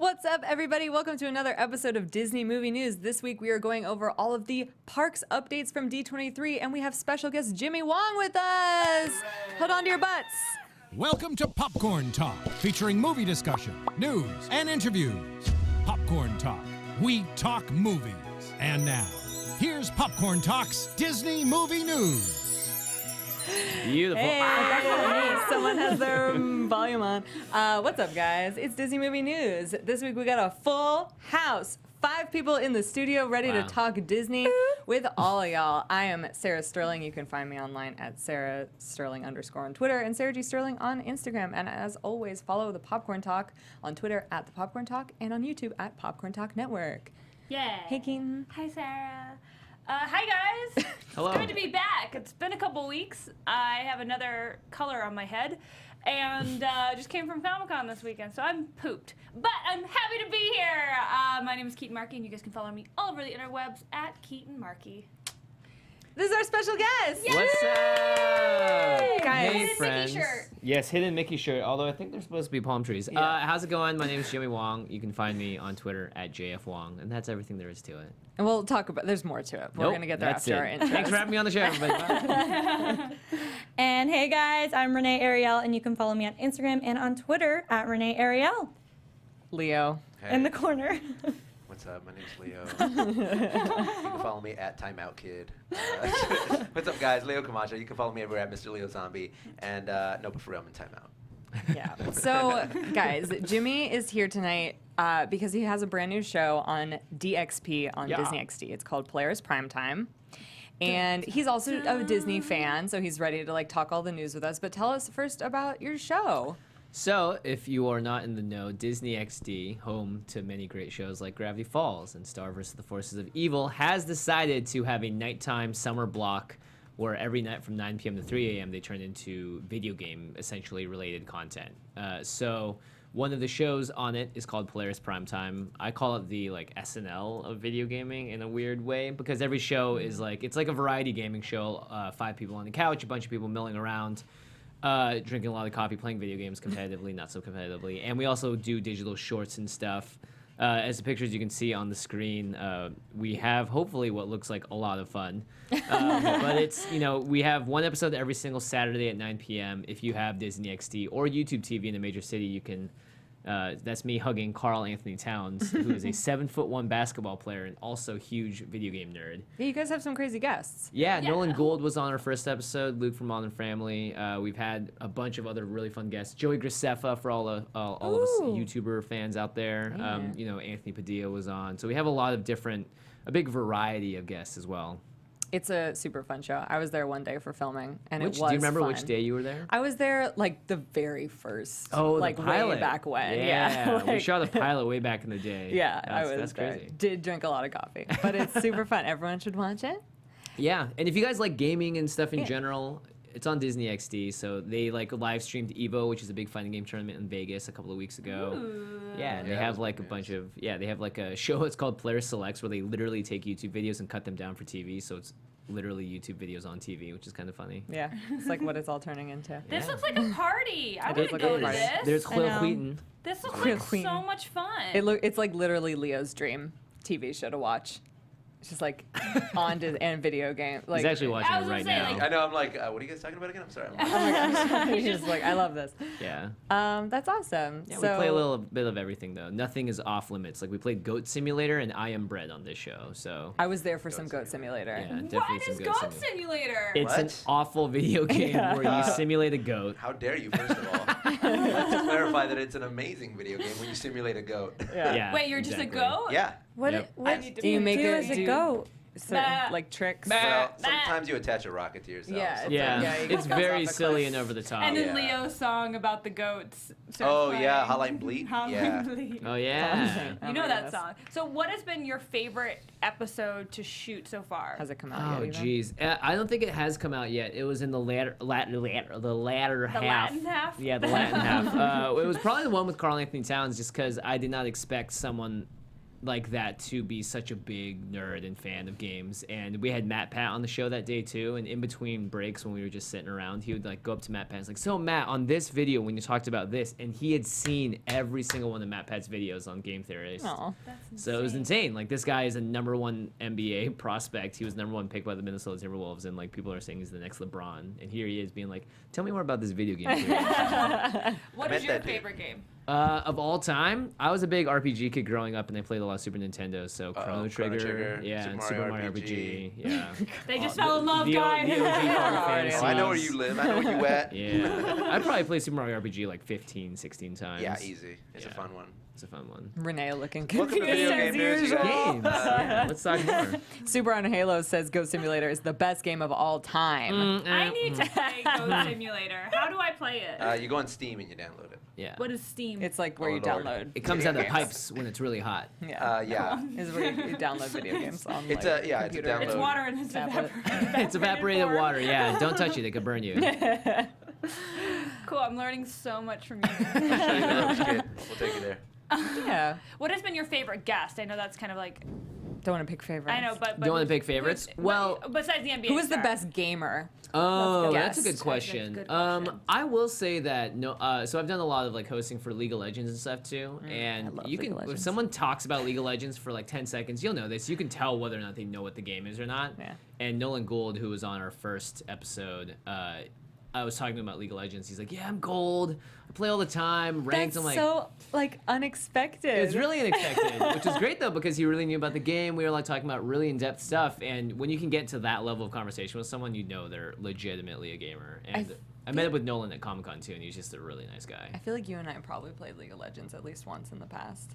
What's up, everybody? Welcome to another episode of Disney Movie News. This week we are going over all of the parks updates from D23, and we have special guest Jimmy Wong with us. Hold on to your butts. Welcome to Popcorn Talk, featuring movie discussion, news, and interviews. Popcorn Talk, we talk movies. And now, here's Popcorn Talk's Disney Movie News. Beautiful. Hey, that's what me. Someone has their volume on. What's up, guys? It's Disney Movie News. This week we got a full house. 5 people in the studio ready to talk Disney with all of y'all. I am Sarah Sterling. You can find me online at Sarah Sterling _ on Twitter and Sarah G. Sterling on Instagram. And as always, follow the Popcorn Talk on Twitter at the Popcorn Talk and on YouTube at PopcornTalk Network. Yeah. Hey, Keetin. Hi, Sarah. Hi, guys. Hello. It's good to be back. It's been a couple weeks. I have another color on my head, and just came from Comic-Con this weekend, so I'm pooped. But I'm happy to be here. My name is Keetin Marchi, and you guys can follow me all over the interwebs at Keetin Marchi. This is our special guest. Yay! What's up? Guys. Hey, Hidden friends. Mickey shirt. Yes, hidden Mickey shirt, although I think they're supposed to be palm trees. Yeah. How's it going? My name is Jimmy Wong. You can find me on Twitter at JFWong, and that's everything there is to it. And we'll talk about, there's more to it. We're going to get there that's after our it. intros. Thanks for having me on the show, everybody. Bye. And hey guys, I'm Renee Ariel, and you can follow me on Instagram and on Twitter at Renee Ariel Leo. Hey, in the corner. what's up? My name's Leo. You can follow me at Timeout Kid. What's up, guys? Leo Camacho. You can follow me everywhere at Mr. Leo Zombie. And no, but for real, I'm in Timeout. Yeah. So, guys, Jimmy is here tonight because he has a brand new show on DXP on Yeah. Disney XD. It's called Polaris Primetime. And he's also a Disney fan, so he's ready to talk all the news with us. But tell us first about your show. So, if you are not in the know, Disney XD, home to many great shows like Gravity Falls and Star vs. the Forces of Evil, has decided to have a nighttime summer block where every night from 9 p.m. to 3 a.m. they turn into video game, essentially related content. So one of the shows on it is called Polaris Primetime. I call it the SNL of video gaming in a weird way, because every show is it's like a variety gaming show. 5 people on the couch, a bunch of people milling around, drinking a lot of coffee, playing video games competitively, not so competitively. And we also do digital shorts and stuff. As the pictures you can see on the screen, we have hopefully what looks like a lot of fun. But it's, we have one episode every single Saturday at 9 p.m. If you have Disney XD or YouTube TV in a major city, you can. That's me hugging Carl Anthony Towns, who is a 7'1" basketball player and also huge video game nerd. Yeah, you guys have some crazy guests. Yeah, Nolan Gould was on our first episode. Luke from Modern Family. We've had a bunch of other really fun guests. Joey Graceffa for all of us YouTuber fans out there. Anthony Padilla was on. So we have a big variety of guests as well. It's a super fun show. I was there one day for filming, and it was Do you remember fun. which day you were there? I was there the very first. The pilot. Way back when. Yeah, we shot a pilot way back in the day. Yeah, I was that's there. crazy. Did drink a lot of coffee, but it's super fun. Everyone should watch it. Yeah, and if you guys like gaming and stuff in general, it's on Disney XD. So they live streamed Evo, which is a big fighting game tournament in Vegas a couple of weeks ago. Ooh. Yeah, and they have a bunch of they have a show. It's called Polaris Selects, where they literally take YouTube videos and cut them down for TV. So it's literally YouTube videos on TV, which is kind of funny. Yeah, it's what it's all turning into. This looks like a party. I It does want look to go like a to party. this. There's Quill know. Wheaton. This looks Quill like Queen. so much fun. It's literally Leo's dream TV show to watch. It's just on and video game. He's actually watching I it was right gonna say, now. I know, I'm like, what are you guys talking about again? I'm sorry. Oh my gosh, he's just I love this. Yeah. That's awesome. Yeah, so, we play a little bit of everything though. Nothing is off limits. We played Goat Simulator and I Am Bread on this show. So I was there for some Goat Simulator. yeah, definitely What some is Goat Goat Simulator? It's an What? awful video game where you simulate a goat. How dare you, first of all? Let's just clarify that it's an amazing video game when you simulate a goat. Yeah. Wait, you're just exactly. a goat? Yeah. What, Yep. what I need to do you make do it- as a do- goat? So, tricks. Well, sometimes you attach a rocket to yourself. Yeah, sometimes- Yeah, Yeah, you it's go very off a silly cliff. and over the top. And then Yeah. Leo's song about the goats. Oh, yeah, Hotline Bleat? Hotline Yeah. Bleat. Oh yeah. Oh You my know that goodness. song. So what has been your favorite episode to shoot so far? Has it come out Oh yet? even? geez, I don't think it has come out yet. It was in the latter half. Latin half? Yeah, the Latin half. It was probably the one with Carl Anthony Towns, just because I did not expect someone like that to be such a big nerd and fan of games. And we had Matt Pat on the show that day too. And in between breaks when we were just sitting around, he would like go up to Matt Pat and like, so Matt, on this video when you talked about this, and he had seen every single one of Matt Pat's videos on Game Theorist. Aw. So it was insane. Like this guy is a #1 NBA prospect. He was #1 pick by the Minnesota Timberwolves, and like people are saying he's the next LeBron. And here he is being like, tell me more about this video game. What is your favorite game? Of all time, I was a big RPG kid growing up, and I played a lot of Super Nintendo. So Chrono Trigger, yeah, and Super Mario RPG, yeah. They just fell in love, The guys. OG Final Fantasy. I know where you live. I know where you at. Yeah, I probably played Super Mario RPG like 15, 16 times. Yeah, easy. It's a fun one. It's a fun one. Renee looking Welcome to confused Video as Game News, you usual. guys. Games. Yeah, let's talk more. Super on Halo says Ghost Simulator is the best game of all time. I need to play Ghost Simulator. How do I play it? You go on Steam and you download it. Yeah. What is Steam? It's like where Oh, you Lord. download. It comes video out of the games. pipes when it's really hot. Yeah. Yeah. Is where you download video games on It's like, a- yeah, it's a computer. download. It's water and it's Tablet. It's evaporated form. water. Yeah, don't touch it; it could burn you. Cool. I'm learning so much from you. I'll show you the ropes, kid. We'll take you there. Yeah. What has been your favorite guest? I know that's kind of like Don't want to pick favorites. I know, but You want to pick favorites? Well, besides the NBA, Who is the star. best gamer? oh, That's that's a good. good question. Good question. I will say that no. So I've done a lot of like hosting for League of Legends and stuff too. And love you League can, of if Legends. someone talks about League of Legends for like 10 seconds, you'll know this. You can tell whether or not they know what the game is or not. Yeah. And Nolan Gould, who was on our first episode, I was talking about League of Legends. He's like, "Yeah, I'm gold. I play all the time, ranked." That's I'm like, so like unexpected. It's really unexpected, which is great though because he really knew about the game. We were like talking about really in-depth stuff, and when you can get to that level of conversation with someone, you know they're legitimately a gamer. And I met up with Nolan at Comic-Con too, and he's just a really nice guy. I feel like you and I probably played League of Legends at least once in the past.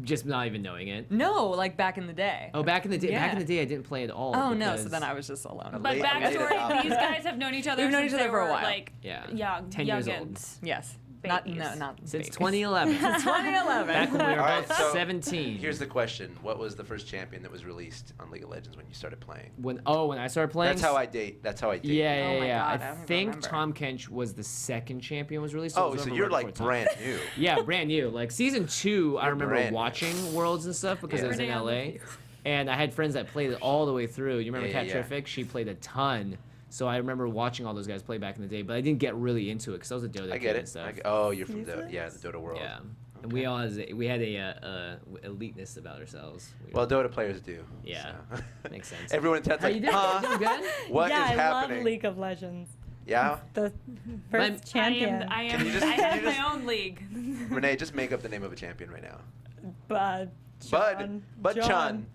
Just not even knowing it. No, like back in the day. Oh, back in the day. Back in Yeah. the day, I didn't play at all. Oh no, because- so then I was just alone. But Late backstory: adopter. these guys have known each other. We've known since each other they for a were, while. Like Yeah. young, 10 years old. youngins. Yes. Babies. Not since babies. 2011. 2011. Back when we were All right, both so 17. Here's the question: what was the first champion that was released on League of Legends when you started playing? when I started playing. That's how I date. That's how I date. Yeah, Oh yeah, my yeah. God, I I don't even think remember. Tom Kench was the second champion was released. it Oh, was so over you're right like before Tom. brand new. Yeah, brand new. Like season 2, I remember brand new. watching Worlds and stuff because Yeah. I was in Renee, I'm LA, with you. and I had friends that played it all the way through. You remember Yeah, Cat yeah. Terrific? She played a ton. So I remember watching all those guys play back in the day, but I didn't get really into it because I was a Dota I kid get and it. stuff. Oh, you're from the Dota world. Yeah, and we all we had a eliteness about ourselves. We Well, were- Dota players do. Yeah. so. Makes sense. Everyone in chat's How like, you doing? huh? Doing good? What yeah, is I happening? love League of Legends. Yeah, The first champion. I Can am. you just- I can have you just- my own league. Renee, just make up the name of a champion right now. Bud. Bud Chun. Bud Chun.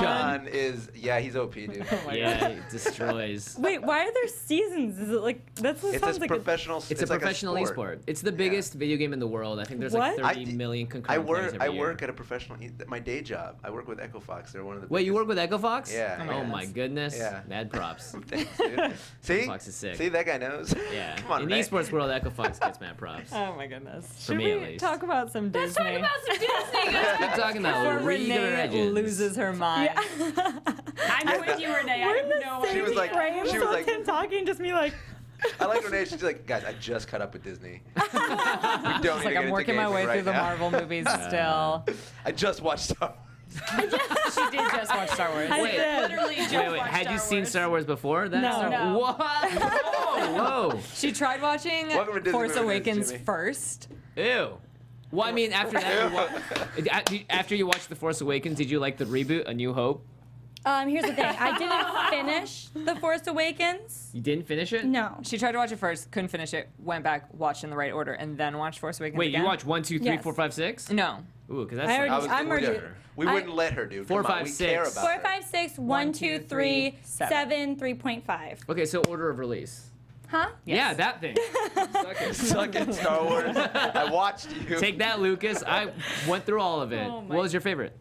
Chun is he's OP, dude. Yeah, it destroys. Wait, why are there seasons? Is it like that It's sounds a like professional. It's a like professional sport. esport. It's the biggest video game in the world. I think there's like What? 30 million I concurrent players work. every I year. work at a professional. My day job. I work with Echo Fox. They're one of the. Wait, you work biggest- with Echo Fox? Yeah, Oh yeah. my goodness. Yeah. Mad props. Thanks, dude. See, Fox is sick. See, that guy knows. Yeah. Come on, In the Renee. esports world, Echo Fox gets mad props. Oh my goodness. For Should me, we at least. talk about some Let's Disney? talk about some Disney, guys. Keep talking about Before League of Renee Legends. loses her mind. I'm with you, Renee. I We're in have the no same She was like- frame, she so was I like- can talking, just me like. I like Renee. She's like, guys, I just caught up with Disney. we don't It's need like to get I'm into working my gaming way right through the now. Marvel movies still. I just watched Star Wars. She did just watch Star Wars. I Wait. did. Literally just Wait, watched had you Star seen Wars. Star Wars before that? No. No. What? Whoa, She tried watching Welcome to Disney Force Movies, Awakens Jimmy. first. whoa. Ew. Well, I mean, after that, after you watched The Force Awakens, did you like the reboot, A New Hope? Here's the thing. I didn't finish The Force Awakens. You didn't finish it? No. She tried to watch it first, couldn't finish it, went back, watched in the right order, and then watched Force Awakens Wait, again. you watched 1, 2, 3, Yes. 4, 5, 6? No. Ooh, because that's I already- like, I was, I'm we, already- wouldn't- we wouldn't let her, dude. 4, Come on, 5, we 6. care about 4, her. 5, 6, 1, 1, 2, 2, 3, 7. 7, 3.5. Okay, so order of release. Huh? Yeah, that thing. Suck it. Suck it, Star Wars. I watched you. Take that, Lucas. I went through all of it. Oh my- What was your favorite?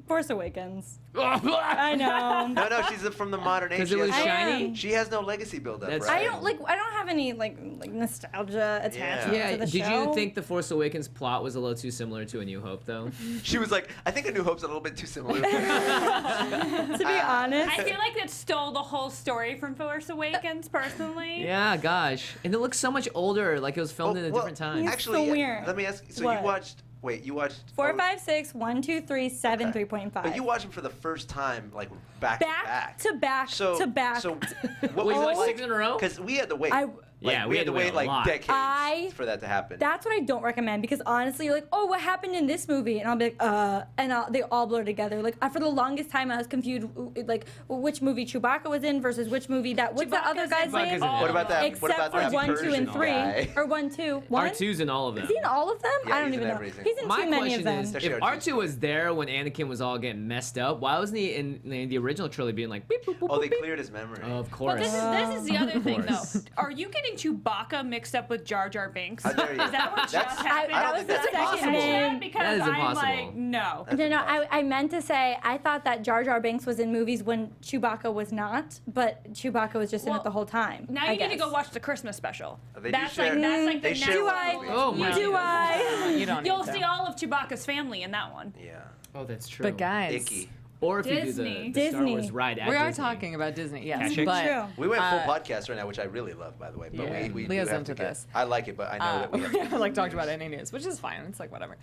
Force Awakens. I I know. No, she's from the modern age. 'Cause She it was has no- shiny? She has no legacy build-up, That's- right? I don't have any like nostalgia attached Yeah, to the did show. you think The Force Awakens plot was a little too similar to A New Hope, though? She was like, I think A New Hope's a little bit too similar. To be honest, I feel like that stole the whole story from Force Awakens, personally. Yeah, gosh. And it looks so much older, like it was filmed in a different time. It's Actually, so weird. let me ask. So What? you watched Wait, you watched 4, 5, 6, 1, 2, 3, 7, Okay. 3.5. But you watched them for the first time, like back to back. to back So to back. So Wait, you watched 6 in a row? Because we had to wait. Yeah, we had to wait a like lot. decades for that to happen. That's what I don't recommend because honestly, you're like, oh, what happened in this movie? And I'll be like, they all blur together. Like for the longest time, I was confused, like which movie Chewbacca was in versus which movie what's the other guy's name? What about that? Except what about for that 1, 2, Persian and 3, guy? or 1, 2, 1. R2's in all of them. Is he in all of them? Yeah, I don't he's even in know. everything. He's in My too many question of them. is, Actually, if R2's R2 was there when Anakin was all getting messed up, why wasn't he in the original trilogy being like, beep, boop, boop, Oh, they boop, cleared his memory. Of But course. this is the other thing, though. course. Are you getting Chewbacca mixed up with Jar Jar Binks? How dare you? Is that what just That's- happened? I don't that was think the that's second possible. name. Because That is I'm impossible. like, no. That's No, impossible. I meant to say I thought that Jar Jar Binks was in movies when Chewbacca was not, but Chewbacca was just in Well, it the whole time. Now I you need to guess. go watch the Christmas special. They do That's share- like they the share Do one I? movie. Oh my Do I? You don't You'll need to. see all of Chewbacca's family in that one. Yeah. Oh, that's true. But guys, Icky. Or if Disney. you do the Star Disney. Wars ride at we are Disney. talking about Disney, yes. Cash it. But True. We went full podcast right now, which I really love, by the way. But Yeah. we Leo's do have into to get, this. I like it, but I know that we have to haven't like talked about any news, which is fine. It's like whatever.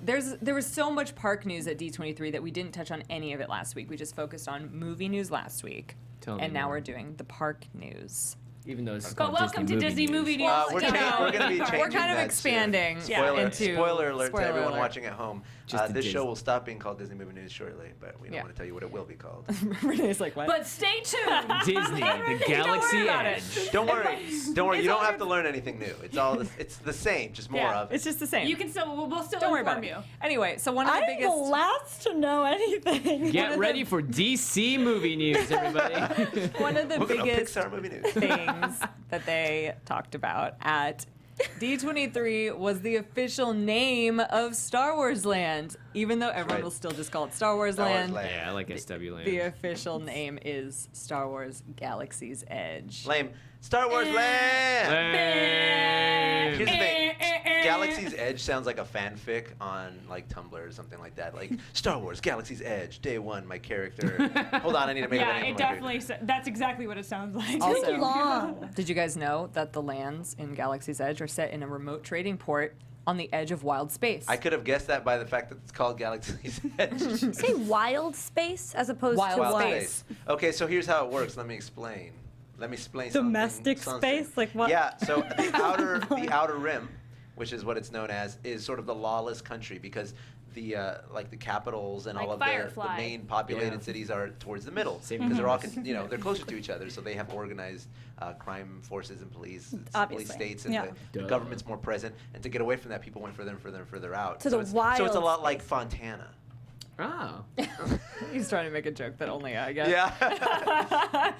There was so much park news at D23 that we didn't touch on any of it last week. We just focused on movie news last week, Tell me and now more. we're doing the park news. Even though it's But called welcome to Disney Movie News. We're You going know, to be changing We're kind of that expanding soon. Spoiler, into spoiler alert spoiler to everyone alert. watching at home. Just a This Disney. show will stop being called Disney Movie News shortly, but we don't Yeah. want to tell you what it will be called. Renee's like, what? But stay tuned. Disney, the Galaxy about Edge. Don't worry. Don't worry. You It's don't all have to learn anything new. It's all it's the same, just more Yeah, of it. it's just the same. You can still, we'll still don't worry inform about you. it. Anyway, so one of the I'm biggest. the last to know anything. Get ready for DC movie news, everybody. One of the Welcome to biggest Pixar Movie News. things that they talked about at D23 was the official name of Star Wars Land, even though everyone right. will still just call it Star Wars Star Wars Land. Land. Yeah, I like SW Land. The official name is Star Wars Galaxy's Edge. Lame. Star Wars Land. Lame. Here's the thing. Galaxy's Edge sounds like a fanfic on like Tumblr or something like that. Like Star Wars Galaxy's Edge, day one, my character. Hold on, I need to make Yeah, that name. it definitely, that's exactly what it sounds like. Also- Too long. Did you guys know that the lands in Galaxy's Edge are set in a remote trading port on the edge of wild space? I could have guessed that by the fact that it's called Galaxy's Edge. Say wild space as opposed Wild to Wild what? space. Okay, so here's how it works. Let me explain. Domestic something. space? Like what? Yeah, so the outer rim, which is what it's known as, is sort of the lawless country because the like the capitals and Like all of Firefly. the main populated Yeah. cities are towards the middle Same because they're all here. they're closer to each other, so they have organized crime forces and police Obviously. states, and Yeah. the Duh. government's more present. And to get away from that, people went further and further and further out. To so the it's, So it's a wild lot like space. Fontana. Oh. He's trying to make a joke that only I get. Yeah.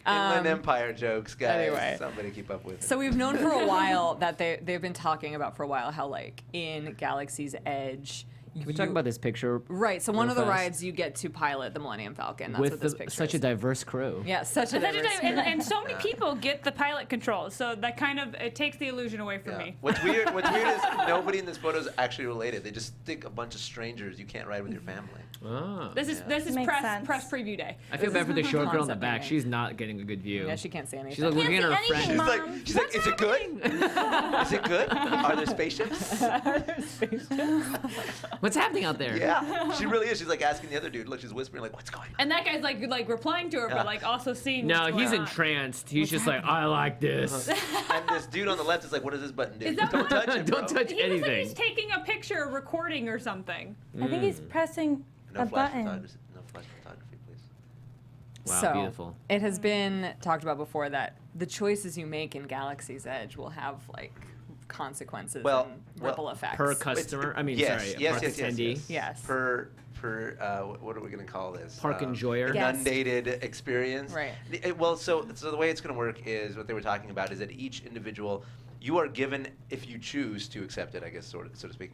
Inland Empire jokes, guys. anyway. Somebody keep up with it. So we've known for a while that they've been talking about for a while how like in Galaxy's Edge. Can we talk about this picture? Right. So one real of the fast? rides you get to pilot the Millennium Falcon. That's With what this picture such a is. diverse crew. Yeah, such a Such a diverse. and so many people get the pilot controls, so that kind of it takes the illusion away from Yeah. me. What's weird is nobody in this photo is actually related. They just think a bunch of strangers you can't ride with your family. Oh. This is Makes press sense. preview day. I feel bad for the short girl in the concept back. meeting. She's not getting a good view. Yeah, she can't see anything. She's like looking at her Can't see friend. anything, She's like, is it good? Is it good? Are there spaceships? What's happening out there? Yeah, she really is. She's like asking the other dude. Look, she's whispering like, what's going on? And that guy's like replying to her, Yeah. but like also seeing. No, what's he's going on. entranced. He's just like, I like this. And this dude on the left is like, what does this button do? Is that Don't what- touch it, Don't bro. touch He looks like anything. he's taking a picture, recording or something. I think he's pressing No a flash button. photography. No flash photography, please. Wow, so, beautiful. It has been talked about before that the choices you make in Galaxy's Edge will have like consequences Well, and ripple effects. Per customer, I mean, Yes, sorry, yes, park yes, yes, attendee. yes. Yes. Per what are we gonna call this? Park enjoyer. Yeah. An undated experience. Right. Well, so the way it's gonna work is what they were talking about is that each individual. You are given, if you choose to accept it, I guess, so to speak.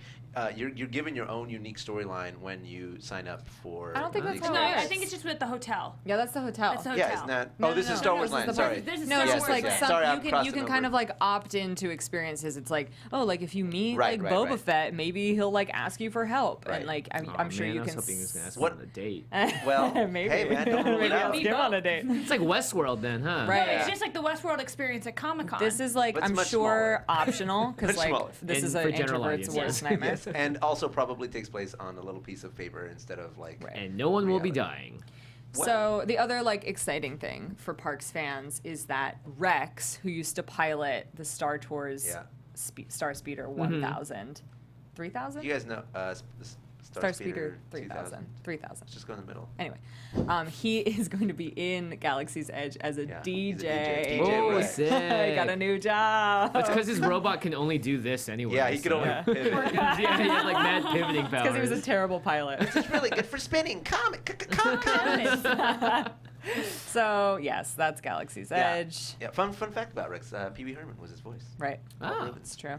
You're given your own unique storyline when you sign up for. I don't think the that's how No, it experience. I think it's just with the hotel. Yeah, that's the hotel. That's the Yeah, hotel. isn't that? No, Oh, this no, is no, Star no, Wars this is Land. the Sorry. part- This is No, Star it's Yes, just Wars like yes, Land. some, Sorry, I'm you can crossing kind over. of like opt into experiences. It's like, oh, like if you meet Right, like right, Boba right. Fett, maybe he'll like ask you for help, Right. and like I'm Aw, sure man, you I was can. hoping he was gonna ask What- me on a date. Well, maybe. hey, man, don't rule it maybe out. ask him on a date. It's like Westworld then, huh? Right. No, it's just like the Westworld experience at Comic Con. This is like But it's I'm much sure for optional because like Smaller. this And is for an general introvert's audience, worst yes. nightmare. Yes, and also probably takes place on a little piece of paper instead of like. Right. And no one will be Reality. dying. So the other like exciting thing for Parks fans is that Rex, who used to pilot the Star Tours Yeah. Star Speeder 1000, 3000? You guys know Star Speeder 3000. 3000. Let's just go in the middle. Anyway, he is going to be in Galaxy's Edge as a Yeah, DJ. he's a DJ. Oh, Right. sick. He got a new job. It's because his robot can only do this anyway. Yeah, he could only Yeah. pivot. yeah, he had like mad pivoting powers. Because he was a terrible pilot. It's really good for spinning. Comic. So yes, that's Galaxy's Edge. Yeah. Fun fact about Rex. Pee Wee Herman was his voice. Right. Ah. It's true.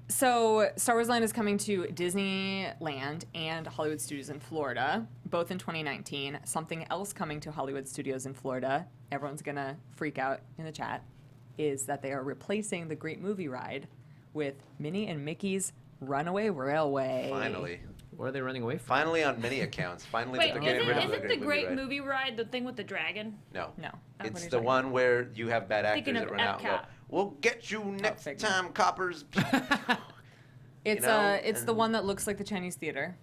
So Star Wars Land is coming to Disneyland and Hollywood Studios in Florida, both in 2019. Something else coming to Hollywood Studios in Florida, everyone's gonna freak out in the chat, is that they are replacing the Great Movie Ride with Minnie and Mickey's Runaway Railway. Finally. Where are they running away from? Finally on many accounts. Finally Wait, that they're getting rid of isn't the Great Ride. Movie Ride the thing with the dragon? No. No. What are It's you the talking one where you have bad actors Thinking that of run out and go, Epcot. we'll get you next Figment. time, coppers. It's know, it's the and- one that looks like the Chinese theater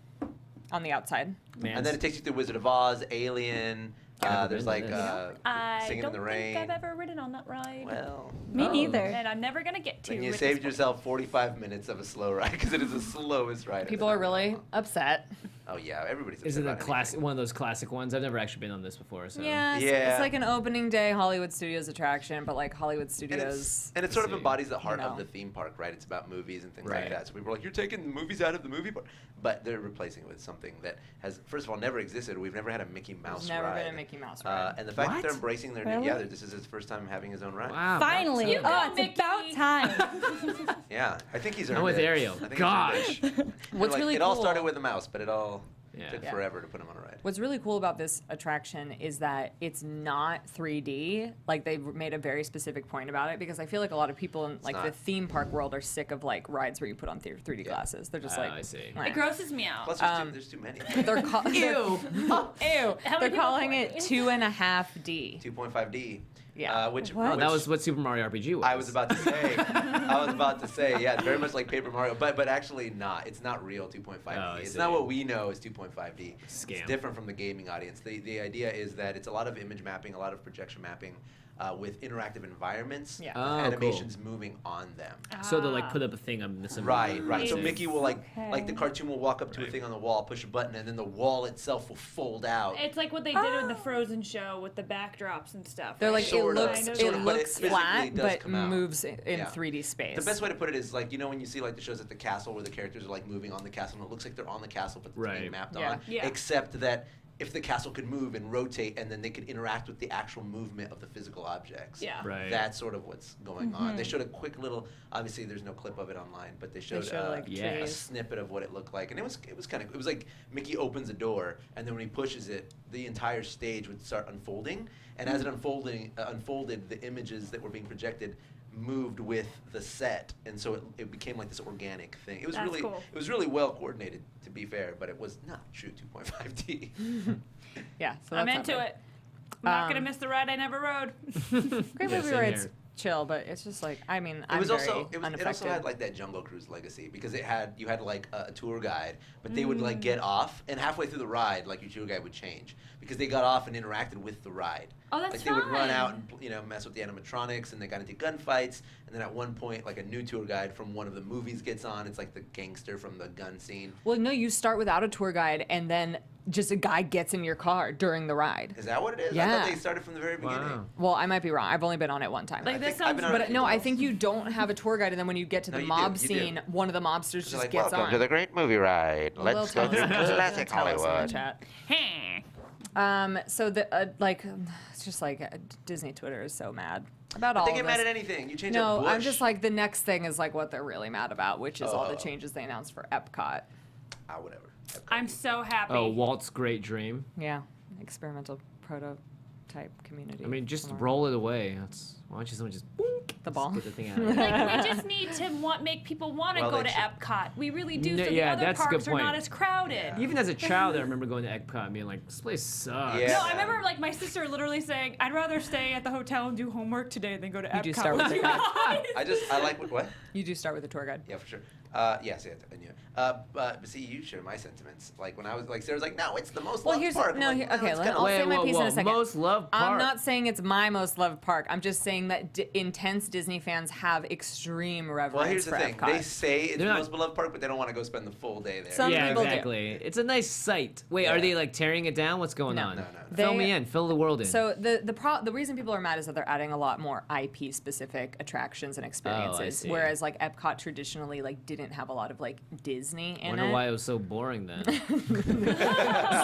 on the outside. Man, And then it takes you through Wizard of Oz, Alien. Never There's been like to this. I Singing don't in the Rain. think I've ever ridden on that ride. Well, Me neither. And I'm never gonna get to. then you with saved this yourself 45 minutes of a slow ride because it is the slowest ride. People are really upset. Oh yeah, everybody's. is it upset a about classic, one of those classic ones? I've never actually been on this before, so. Yeah, Yeah. it's like an opening day Hollywood Studios attraction, but like Hollywood And Studios. it's sort of See. embodies the heart You know. of the theme park, right? It's about movies and things Right. like that. So people are like, you're taking the movies out of the movie park. But they're replacing it with something that has, first of all, never existed. We've never had a Mickey Mouse There's never ride. been a Mickey Mouse ride. And the fact that What? they're embracing their Really? new, this is his first time having his own ride. Wow. Finally. You go, Oh, it's Mickey. about time. Yeah, I think he's earned I'm with it. Ariel. I think he's Gosh. earned it. What's Like, really it all cool- started with a mouse, but it all Yeah. took Yeah. forever to put him on a ride. What's really cool about this attraction is that it's not 3D. Like they've made a very specific point about it because I feel like a lot of people in like the not. theme park world are sick of like rides where you put on 3D glasses. They're just Oh, like, I see. It "Meh." grosses me out. Plus, there's too many. They're ew. How They're many calling people it for 2.5D. 2.5D. Yeah. Which, What? Oh, that which was what Super Mario RPG was. I was about to say. Yeah, it's very much like Paper Mario, but actually not. It's not real 2.5D. Oh, I It's see. not what we know as 2.5D. Scam. It's different from the gaming audience. The idea is that it's a lot of image mapping, a lot of projection mapping, with interactive environments, Yeah. with Oh, animations moving on them. So they'll like put up a thing on this. Right. So Amazing. Mickey will like the Okay. cartoon will walk up to a Right. thing on the wall, push a button, and then the wall itself will fold out. It's like what they did with the Frozen show with the backdrops and stuff. They're like Sort of, it sort of, but it looks physically flat does but come out. moves in Yeah. 3D space. The best way to put it is like, you know, when you see like the shows at the castle where the characters are like moving on the castle and it looks like they're on the castle but it's being Right. mapped Yeah. on. Yeah. Except that if the castle could move and rotate and then they could interact with the actual movement of the physical objects. Yeah. Right. That's sort of what's going on. They showed a quick little, obviously there's no clip of it online, but they showed, like Yeah. a trees. snippet of what it looked like. And it was kind of, it was like Mickey opens a door and then when he pushes it, the entire stage would start unfolding. And as it unfolded, the images that were being projected moved with the set, and so it became like this organic thing. It was That's really cool. it was really well coordinated, to be fair, but it was not true 2.5D. Yeah. So I'm that's into happening. it. I'm not gonna Um, miss the ride I never rode. Great Yeah, movie same ride's here. chill, but it's just like I'm It very also unaffected. had like that Jungle Cruise legacy because you had like a tour guide, but they would like get off and halfway through the ride, like your tour guide would change because they got off and interacted with the ride. Oh, that's like they would run fun. out and mess with the animatronics, and they got into gunfights. And then at one point, like a new tour guide from one of the movies gets on. It's like the gangster from the gun scene. Well, no, you start without a tour guide, and then just a guy gets in your car during the ride. Is that what it is? I Yeah. thought they started from the very beginning. Wow. Well, I might be wrong. I've only been on it one time. Like I this think I've been sounds. on But it no, I once. think you don't have a tour guide, and then when you get to the No, you mob do, you scene, do. one of the mobsters They're just like, gets welcome on. to the great movie ride. Well, they'll Let's go tell through us- classic tell us in the Hollywood. chat. Huh. So the like, it's just like Disney Twitter is so mad about all They of get this. mad at anything. You change a No, bush. I'm just like the next thing is like what they're really mad about, which is all the Oh. changes they announced for Epcot. Whatever. I'm so happy. Oh, Walt's great dream. Yeah, experimental prototype community. I mean, just somewhere. roll it away. That's Why don't you someone just boink, The ball. Get the thing out of there. Like, we just need to make people want to Well, go they to should- Epcot. We really do. No, So yeah, the other that's a good parks are point. not as crowded. Even as a child, I remember going to Epcot and being like, this place sucks. Yeah. No, I remember like my sister literally saying, "I'd rather stay at the hotel and do homework today than go to Epcot." You do start with the guide. I like what? You do start with a tour guide. Yeah, for sure. Yes, yeah, I knew. But see, you share my sentiments. Like when I was like, Sarah's like, no, it's the most loved park. I'm like, okay. it's I'll kinda- say my whoa, piece whoa, in a second. most loved park. I'm not saying it's my most loved park. I'm just saying that intense Disney fans have extreme reverence Well, here's the for thing. Epcot. They say it's They're the not- most beloved park, but they don't want to go spend the full day there. Some Yeah, people do. exactly. It's a nice site. Wait, Yeah. are they like tearing it down? What's going No. on? No. Fill They- me in. Fill the world in. So the reason people are mad is that they're adding a lot more IP specific attractions and experiences, see. whereas like Epcot traditionally like didn't have a lot of like Disney in Wonder it. why it was so boring then.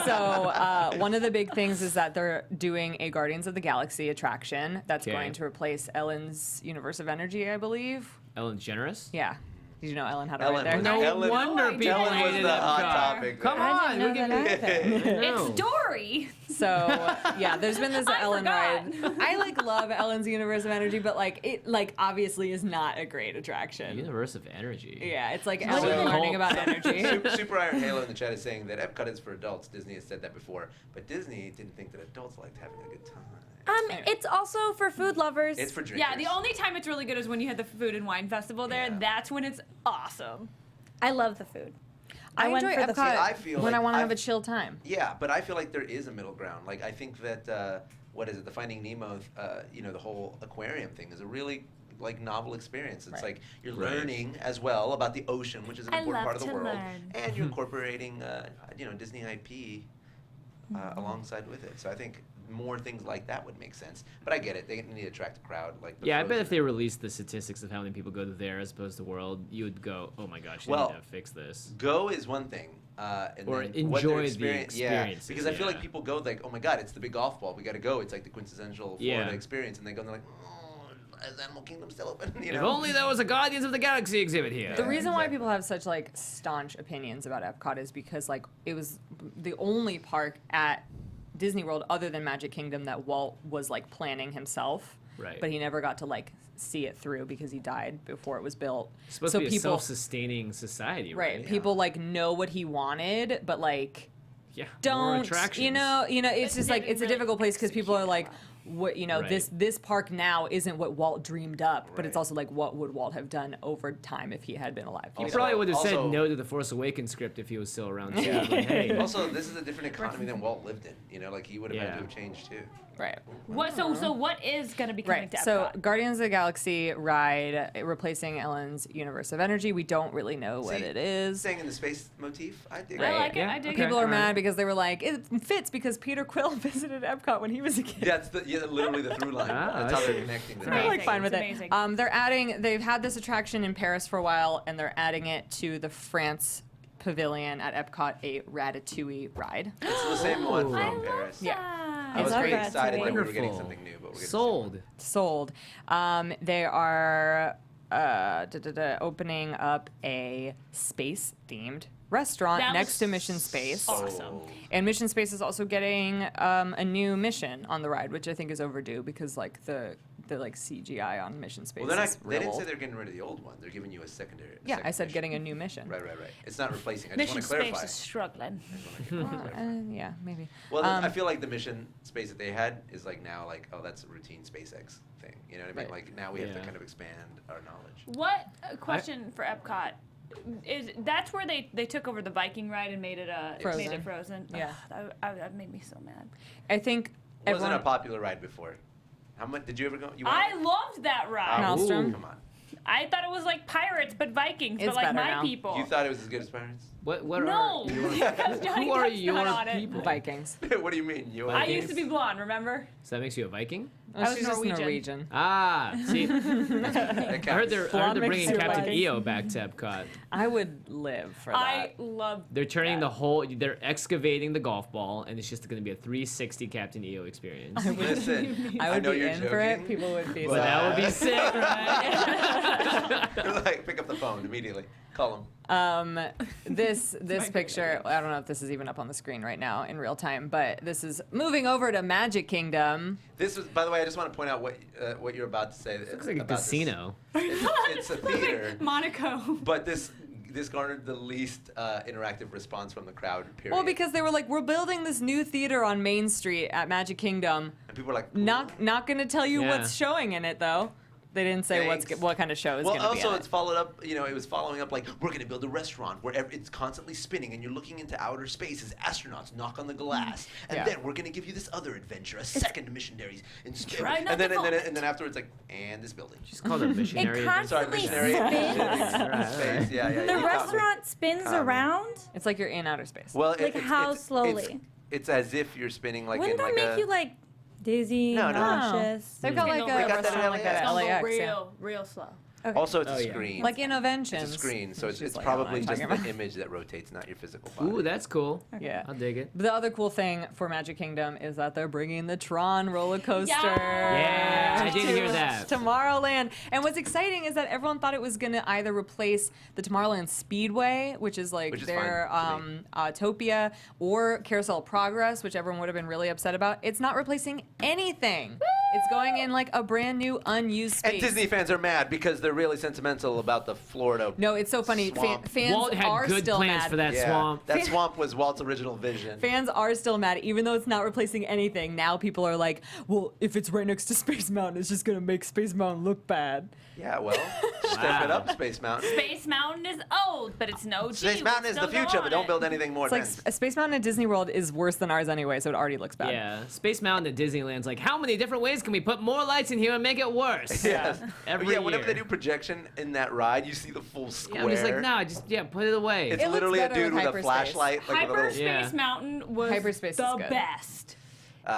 So one of the big things is that they're doing a Guardians of the Galaxy attraction that's Okay. going to replace Ellen's Universe of Energy, I believe. Ellen Generous? Yeah. Did you know Ellen had it Ellen right there? was- No Ellen- wonder people Ellen was hated the Epcot. hot topic. Come there. on, know we can that either. No. It's Dory. So yeah, there's been this I Ellen ride. forgot. I like love Ellen's Universe of Energy, but like it like obviously is not a great attraction. Universe of Energy. Yeah, it's like So Ellen learning cult. about energy. Super Iron Halo in the chat is saying that Epcot is for adults. Disney has said that before, but Disney didn't think that adults liked having a good time. It's also for food lovers. It's for drinkers. Yeah, the only time it's really good is when you had the food and wine festival there. Yeah. That's when it's awesome. I love the food. I went enjoy for the Epcot food. I feel when like I want to I've- have a chill time. Yeah, but I feel like there is a middle ground. Like I think that what is it? The Finding Nemo, the whole aquarium thing is a really like novel experience. It's Right. like you're Right. learning as well about the ocean, which is an I important part love of the to world, learn. and you're incorporating Disney IP alongside with it. So I think more things like that would make sense. But I get it; they need to attract a crowd. Like the Yeah, I bet Frozen. if they released the statistics of how many people go to there as opposed to World, you would go, oh my gosh, they Well, need to fix this. Go is one thing. And Or then what their enjoy the Yeah, experiences, because I feel like yeah. people go like, oh my god, it's the big golf ball. We got to go. It's like the quintessential Florida Yeah. experience, and they go and they're like, oh, is Animal Kingdom still open? You If know? only there was a Guardians of the Galaxy exhibit here. The Yeah, reason why exactly. people have such like staunch opinions about Epcot is because like it was the only park at Disney World other than Magic Kingdom that Walt was like planning himself. Right. But he never got to like see it through because he died before it was built. It's supposed so to be people a self-sustaining society, right, right? people like know what he wanted, but like Yeah. more don't attractions. you know it's just like didn't it's a really difficult place because people are like execute what Right. this park now isn't what Walt dreamed up, but it's Right. also like what would Walt have done over time if he had been alive. He Also- probably would have said also- no to the Force Awakens script if he was still around. Too. Yeah. Like, hey, Also, this is a different economy than Walt lived in. You know, like he would have had Yeah. to have changed too. Right. What? So what is going to be coming Right. to Epcot? So Guardians of the Galaxy ride replacing Ellen's Universe of Energy. We don't really know what See, it is. Staying in the space motif, I dig I it. like it. Yeah, I dig okay. it. People are Alright. mad because they were like, it fits because Peter Quill visited Epcot when he was a kid. That's literally the through line. Ah, That's I how they're see. connecting the I'm Amazing. like fine with It's it. amazing. They've had this attraction in Paris for a while, and they're adding it to the France Pavilion at Epcot, a Ratatouille ride. It's the same one I from love Paris. Yeah. I It's was love very Ratatouille. excited that we were getting Wonderful. something new, but we're getting sold. Sold. They are opening up a space-themed restaurant That next was to Mission Space. awesome. And Mission Space is also getting a new mission on the ride, which I think is overdue because like the like CGI on Mission Space Well, they're not, is they real didn't old. say they're getting rid of the old one. They're giving you a secondary. Yeah, second I said mission. getting a new mission. Right. It's not replacing. I Mission just want to Space clarify. is struggling. I just wanna clarify. Yeah, maybe. Well, I feel like the mission space that they had is like now like, oh, that's a routine SpaceX thing. You know what I mean? Right. Like now we have to Yeah. kind of expand our knowledge. What question for Epcot is? That's where they took over the Viking ride and made it Frozen. Frozen. Yeah. Ugh, that made me so mad. I think It wasn't everyone. a popular ride before. How much did you ever go? You I went? loved that ride. Maelstrom. Come on. I thought it was like pirates, but Vikings, It's but like better my now. people. You thought it was as good as Pirates? What No, are your, because Johnny who are Depp's your not on it. people? Vikings. What do you mean? You I used to be blonde, remember? So that makes you a Viking? Oh, I was she's just Norwegian. Norwegian. Ah, see, I heard they're Blonde bringing makes you Captain Viking. EO back to Epcot. I would live for that. I love. They're turning that. the whole. They're excavating the golf ball, and it's just going to be a 360 Captain EO experience. Listen, I would know be you're in joking. for it. People would be. But so that would be mad. sick, right? Like pick up the phone immediately. Call him. This picture, I don't know if this is even up on the screen right now in real time, but this is moving over to Magic Kingdom. This is, by the way, I just want to point out what you're about to say. Looks like a casino. It's a theater. Monaco. But this garnered the least interactive response from the crowd, period. Well, because they were like, we're building this new theater on Main Street at Magic Kingdom. And people were like, Not going to tell you what's showing in it, though. They didn't say what kind of show is going to be in it. Well, also it's followed up, it was following up like, we're going to build a restaurant where it's constantly spinning and you're looking into outer space as astronauts knock on the glass. And then we're going to give you this other adventure, a second missionary in space. And then afterwards, like, and this building. She's called a missionary. It constantly missionary. spins. Space. Yeah. The restaurant spins around? It's like you're in outer space. Well, Like how slowly? It's as if you're spinning like Wouldn't in that like make you like dizzy, No. nauseous? They've got like a They got that restaurant like that at LAX. LAX. Real slow. Okay. Also, it's Oh, a yeah. screen. Like Innoventions. It's a screen, so it's like, probably I don't just know what I'm the talking image that rotates, not your physical body. Ooh, that's cool. Yeah. I'll dig it. The other cool thing for Magic Kingdom is that they're bringing the Tron roller coaster. Yeah, I did hear that. Tomorrowland. And what's exciting is that everyone thought it was going to either replace the Tomorrowland Speedway, which is like their Topia, or Carousel of Progress, which everyone would have been really upset about. It's not replacing anything. It's going in like a brand new unused space. And Disney fans are mad because they're really sentimental about the Florida. No, it's so funny. Swamp. Fans Walt had are good still plans mad. for that Yeah, swamp. that swamp was Walt's original vision. Fans are still mad, even though it's not replacing anything. Now people are like, well, if it's right next to Space Mountain, it's just going to make Space Mountain look bad. Yeah, well, step it up, Space Mountain. Space Mountain is old, but it's no Space Mountain is the future, but don't build anything more It's like advanced. Space Mountain at Disney World is worse than ours anyway, so it already looks bad. Yeah, Space Mountain at Disneyland's like, how many different ways can we put more lights in here and make it worse? Yes. Every whenever year. they do projection in that ride, you see the full square. Yeah, I'm just like, no, put it away. It's It looks little a better dude with with a hyperspace. flashlight. Like with a Hyperspace little, Yeah. Mountain was Hyperspace is the good. best.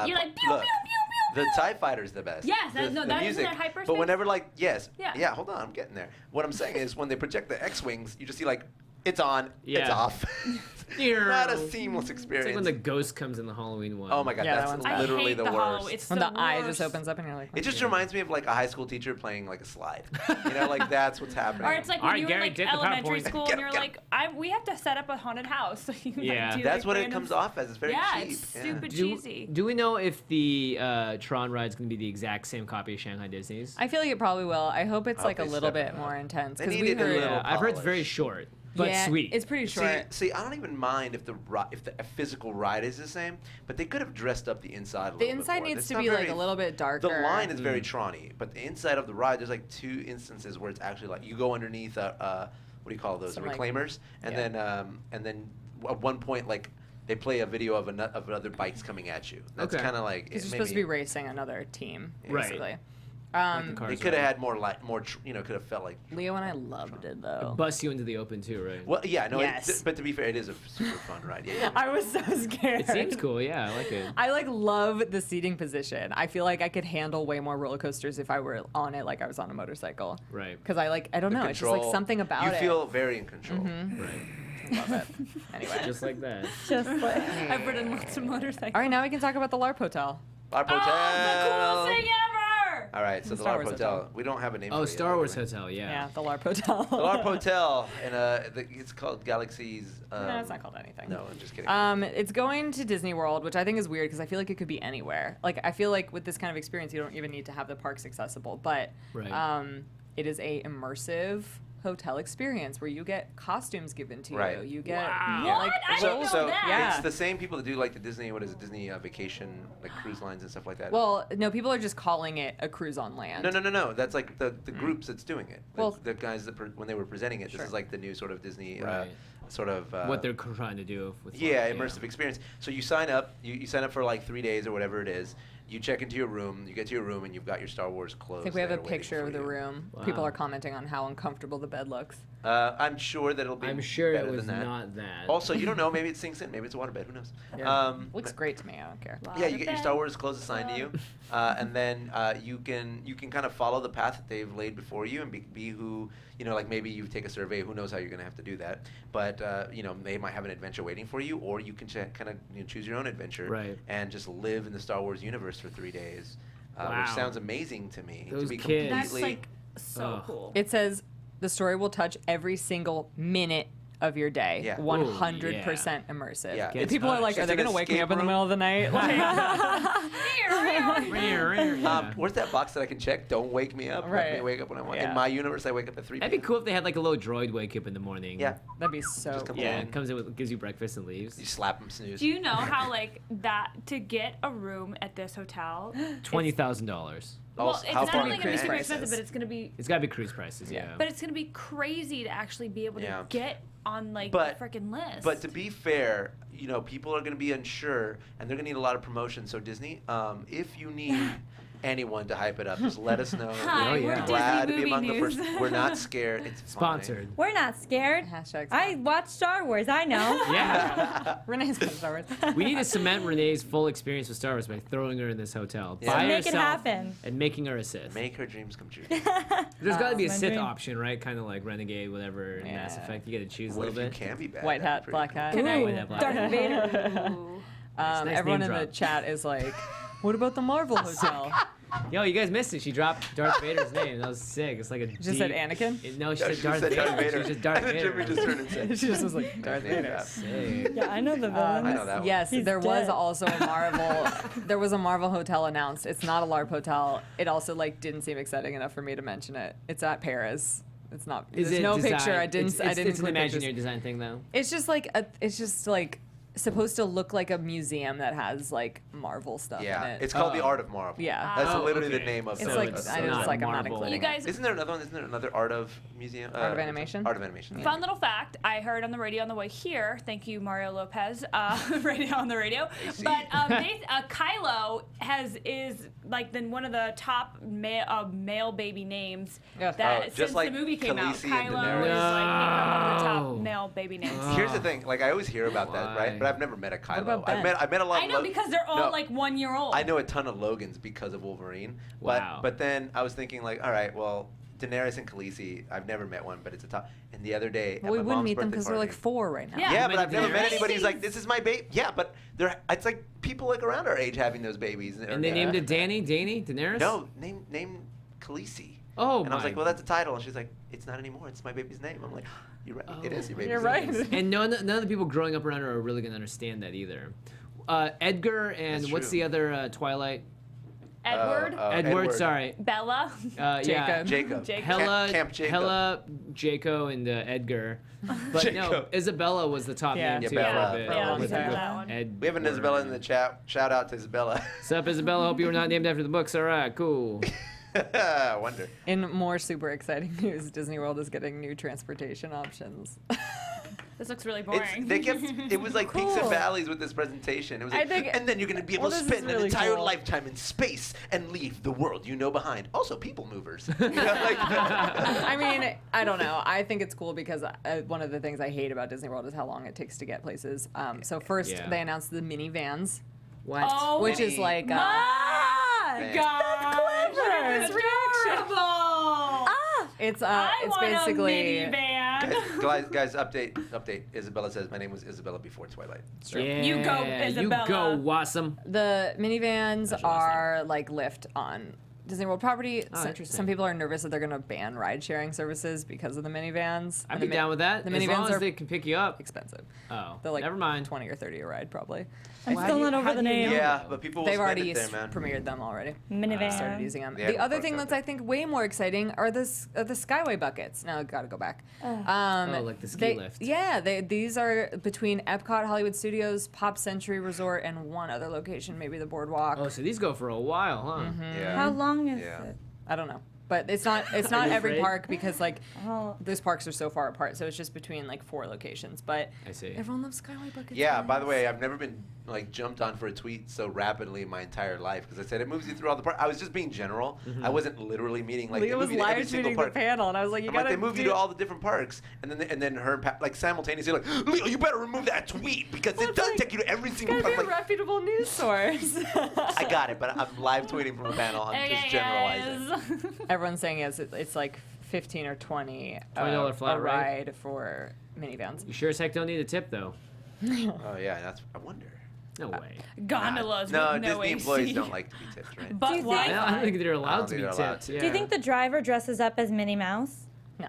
You're like, pew, look, pew, pew, pew, the pew. TIE Fighter's the best. Yes, the, no, the that music. isn't that hyperspace? But whenever, like, yes. Yeah. Hold on, I'm getting there. What I'm saying is when they project the X-Wings, you just see, like, it's on, it's Yeah. off. Not a seamless It's experience. like when the ghost comes in the Halloween one. Oh my god, Yeah, that that's one's I literally hate the the Hollow. worst. It's When the eye worst. just opens up and you're like, It just reminds me of like a high school teacher playing like a slide. Like that's what's happening. Or it's like All when right, you were Gary, like take the elementary PowerPoint. school Get and him, you're get like, we have to set up a haunted house. So you Yeah. like, do That's like what it random comes off as. It's very yeah, cheap. it's Yeah. stupid Do, cheesy. do we know if the Tron ride's going to be the exact same copy of Shanghai Disney's? I feel like it probably will. I hope it's I like a hope they little step it bit up. more intense. They Because need we it a heard, little I've heard it's very polished. short, but yeah, sweet. It's pretty short. See, I don't even mind if the physical ride is the same, but they could have dressed up the inside a little The bit inside more. needs It's to not be like very- a little bit darker. The line is very Tron-y, but the inside of the ride, there's like 2 instances where it's actually like you go underneath what do you call those? Some, like- Reclaimers, and then at one point like they play a video of other bikes coming at you. That's Okay. kind of like Because it you're made supposed to me- be racing another team, Right. basically. Like the cars They could have ride. had more light, could have felt like. Leo and I loved it, though. Bust you into the open too, right? Well, yeah, no, Yes. but to be fair, it is a super fun ride. Yeah. I was so scared. It seems cool, yeah, I like it. I like love the seating position. I feel like I could handle way more roller coasters if I were on it like I was on a motorcycle. Right. Because I don't know, it's just like something about you it. feel very in control. Right. Love it. Anyway. Just like that. Just like I've ridden lots of motorcycles. All right, now we can talk about the LARP Hotel. LARP Oh, the Hotel. coolest thing ever! All right, so the Star LARP Wars Hotel. Hotel. We don't have a name. Oh, for it Star yet, Wars do we? Hotel, Yeah, yeah. the LARP Hotel. The LARP Hotel, and it's called Galaxy's. No, it's not called anything. No, I'm just kidding. It's going to Disney World, which I think is weird because I feel like it could be anywhere. Like I feel like with this kind of experience, you don't even need to have the parks accessible. But Right. it is a immersive hotel experience where you get costumes given to Right. you. You get Wow. yeah, What? like I didn't know that. Yeah. It's the same people that do like the Disney, what is it, Disney vacation, like cruise lines and stuff like that. Well, no, people are just calling it a cruise on land. No. That's like the groups that's doing it. Well- The guys that when they were presenting it, Sure. this is like the new sort of Disney Right. sort of. What they're trying to do with Yeah, LARP, immersive experience. So you sign up. You sign up for like 3 days or whatever it is. You check into your room. You get to your room and you've got your Star Wars clothes. I think we have there a waiting picture for of the you. room. Wow. People are commenting on how uncomfortable the bed looks. I'm sure that it'll be. I'm sure it better was than that. not that. Also, you don't know. Maybe it sinks in. Maybe it's a waterbed. Who knows? Yeah. Looks great to me. I don't care. Yeah, you get your Star Wars clothes assigned to you, and then you can kind of follow the path that they've laid before you and be who like maybe you take a survey. Who knows how you're going to have to do that? But they might have an adventure waiting for you, or you can kind of choose your own adventure Right. and just live in the Star Wars universe for 3 days, Wow. which sounds amazing to me. Those to be kids. That's completely. like so Ugh. cool. It says the story will touch every single minute of your day. Yeah. 100% immersive. Yeah. And people are like, It's are they an going to wake me escape up in the room. middle of the night? Like, Where's that box that I can check? Don't wake me up. Let me Right. wake up when I want. Yeah. In my universe, I wake up at 3 That'd be cool if they had like a little droid wake you up in the morning. Yeah. that'd be so Just cool. come Yeah, along. it comes in with, gives you breakfast and leaves. You slap them, snooze. Do you know how like that to get a room at this hotel? $20,000. Well, Also, it's how not far only in going to be super advance? expensive, but it's going to be It's gotta be cruise prices. Yeah. but it's going to be crazy to actually be able to Yeah. get on like But- the freaking list. But to be fair, you know, people are going to be unsure, and they're going to need a lot of promotion. So Disney, if you need anyone to hype it up, just let us know. Hi, Oh, we're yeah. Glad to Disney be Movie among News. the first. We're not scared. It's fine. Sponsored. We're not scared. Hashtag I watch Star Wars. I know. Yeah. Renee's going to start with. We need to cement Renee's full experience with Star Wars by throwing her in this hotel. Yeah. By Make it herself happen. And making her a Sith. Make her dreams come true. There's got to be a my Sith dream. option, right? Kind of like Renegade, whatever, in Mass Yeah. Effect. You got to choose a What little if bit. you can be bad? White That'd hat, be pretty black cool. hat. Can I Ooh, win that black Darth hat? Vader. Ooh. Nice Everyone name in the drop. chat is like, what about the Marvel Hotel? Yo, you guys missed it. She dropped Darth Vader's name. That was sick. It's like a. Just said Anakin? No, she No, said Darth Vader. She was just Darth And then Vader. Jimmy just turned and said, She just was like, Darth Vader. Sick. Yeah, I know the villain. I know that one. Yes, He's there was dead. also a Marvel. There was a Marvel hotel announced. It's not a LARP hotel. It also like didn't seem exciting enough for me to mention it. It's at Paris. It's not. Is There's it no design- picture. I didn't. It's, I didn't. It's an include pictures. imaginary design thing, though. It's just like it's just like supposed to look like a museum that has like Marvel stuff Yeah, in it. it's called the Oh. Art of Marvel. Yeah. That's Oh, literally okay. the name of It's the like it's I not just like I'm not Marvel. including You guys- Isn't there another one? Isn't there another Art of Museum? Art of Animation? Art of Animation. Fun little fact I heard on the radio on the way here. Thank you, Mario Lopez, radio on the radio. AC. But Kylo is like one of the top male baby names Yeah. that Oh, just since like the movie came out. Khaleesi and Kylo Daenerys. is like one of the No. top male baby names. Here's the thing. Like I always hear about that, Why? right? But I've never met a Kylo. about Ben? I met a lot. I of know because they're all No. like 1 year old. I know a ton of Logans because of Wolverine. Wow. But then I was thinking like, all right, well, Daenerys and Khaleesi, I've never met one, but it's a top. And the other day, Well, we at my wouldn't mom's meet them birthday because they're like party- 4 right now. Yeah. Yeah, How but many I've never met Daenerys? anybody who's like, this is my baby. Yeah, but it's like people like around our age having those babies. And they named it Danny, Daenerys? No, name Khaleesi. Oh, And I was my. like, well, that's a title. And she's like, it's not anymore. It's my baby's name. I'm like, you're right. It is your baby's You're name. right. And none of the people growing up around her are really going to understand that either. Edgar and That's what's true. the other Twilight? Edward, Edward, sorry. Bella, Yeah. Jacob. Jacob. Jacob. Hella, Camp Jacob. Hella, Jaco, and Edgar. But no, Jacob. Isabella was the top Yeah. name too. Yeah, for a bit. Bella. Yeah, With- I saw with that one. Ed- We have an Isabella in the chat. Shout out to Isabella. What's up, Isabella? Hope you were not named after the books. All right, cool. I wonder. In more super exciting news, Disney World is getting new transportation options. This looks really boring. It was like peaks and Cool. valleys with this presentation. It was I like, think- and then you're going to be able well, to this is spend really an entire cool. lifetime in space and leave the world you know behind. Also, people movers. You know, like- I mean, I don't know. I think it's cool because one of the things I hate about Disney World is how long it takes to get places. So first Yeah. they announced the minivans, What? Oh which is Mini- like my Man. God! His reaction. Adorable. it's I want basically a minivan. guys, update. Isabella says my name was Isabella before Twilight. Yeah, You go, Isabella. You go, Wassam. the minivans That's your last are like Lyft on Disney World property. Oh, interesting. Some people are nervous that they're going to ban ride-sharing services because of the minivans. I'd And be the down with that. The as minivans long as are they can pick you up. expensive. Oh, They're like never mind. 20 or 30 a ride probably. I'm still not over the name. Yeah, but people will They've spend already it there, man. premiered them already. Minivan. Started using them. They The haven't other fucked thing up that's yet. I think way more exciting are the Skyway buckets. Now I've got to go back. Oh, like the ski lift. Yeah, these are between Epcot, Hollywood Studios, Pop Century Resort, and one other location, maybe the Boardwalk. Oh, so these go for a while, huh? Mm-hmm. Yeah. How long is Yeah. it? I don't know. But it's not you every afraid? park because like Oh. those parks are so far apart, so it's just between like 4 locations. But I see. everyone loves Skyway buckets. Yeah, by the guys. way, I've never been like jumped on for a tweet so rapidly in my entire life because I said it moves you through all the parts. I was just being general. I wasn't literally meaning like Leo they was move you to every live single tweeting the park. panel, and I was like, you I'm gotta like, they move you do- to all the different parks, and then her and Pat, like simultaneously like, Leo, you better remove that tweet because Well, it it's does like, take you to every single Gotta be park. a Like, reputable news source. I got it, but I'm live tweeting from a panel. I'm just generalizing. guys. Everyone's saying it's like 15 or 20 $20 flat a rate? ride for minivans. You sure as heck don't need a tip, though. Oh yeah, that's. I wonder. No way. Gondolas No, with no Disney AC. employees don't like to be tipped, right? But Do you Wi-Fi. think- I don't think they're allowed don't to be think they're allowed tipped. to. Yeah. Do you think the driver dresses up as Minnie Mouse? No.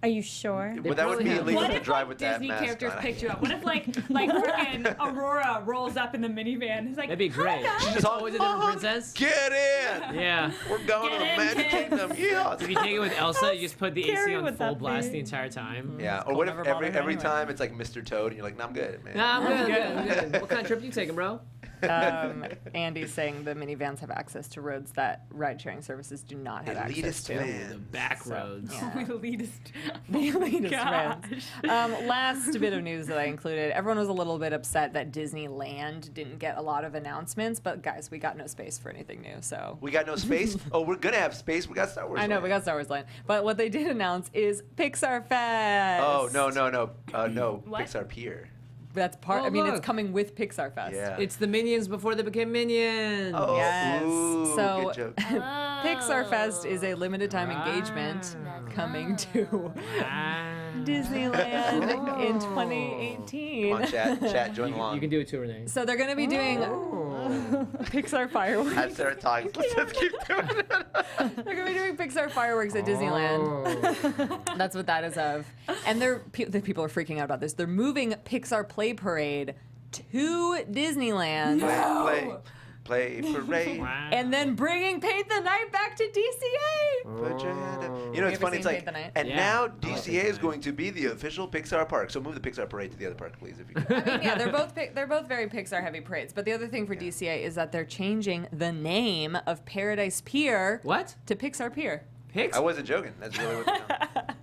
Are you sure? But that would be probably illegal What to if drive like with that Disney mask characters on. picked you up? What if like freaking Aurora rolls up in the minivan? It's like, That'd be great. She's just always a different princess. Get in! Yeah. We're going to the Get in, Magic kids. Kingdom. Yeah. If you take it with Elsa, you just put the AC scary on would full that blast be? the entire time. Yeah. cool, Or what if never bothered her every anyway. time it's like Mr. Toad and you're like, nah, I'm good, man. Nah, I'm good. I'm good. What kind of trip you taking, bro? Andy's saying the minivans have access to roads that ride-sharing services do not have access Elitist to. man. The back roads. Yeah. elitist. The elitist gosh. fans. Last bit of news that I included. Everyone was a little bit upset that Disneyland didn't get a lot of announcements, but guys, we got no space for anything new, so. We got no space? Oh, we're going to have space. We got Star Wars. I know, Land. we got Star Wars Land. But what they did announce is Pixar Fest. Oh, no. No. What? Pixar Pier. That's part, Oh, I mean, it's look. coming with Pixar Fest. Yeah. It's the Minions before they became Minions. Oh, Yes. ooh, So- good joke. Pixar Fest is a limited time engagement coming to Ah. Disneyland Oh. in 2018. Come on, chat, join along. You can do it too, Renee. So they're going to be doing Pixar fireworks. As Sarah talks, let's keep doing it. They're going to be doing Pixar fireworks at Disneyland. That's what that is of. And the people are freaking out about this. They're moving Pixar Play Parade to Disneyland. Play parade. Wow. And then bringing Paint the Night back to DCA. Put your hand up. You know, You it's ever funny. It's seen like, Paint the Night? and Yeah. now I love Paint DCA the is Night. going to be the official Pixar park. So move the Pixar parade to the other park, please, if you can. I mean, yeah, they're both very Pixar heavy parades. But the other thing for DCA is that they're changing the name of Paradise Pier What? to Pixar Pier. Pixar? I wasn't joking. That's really what they're doing.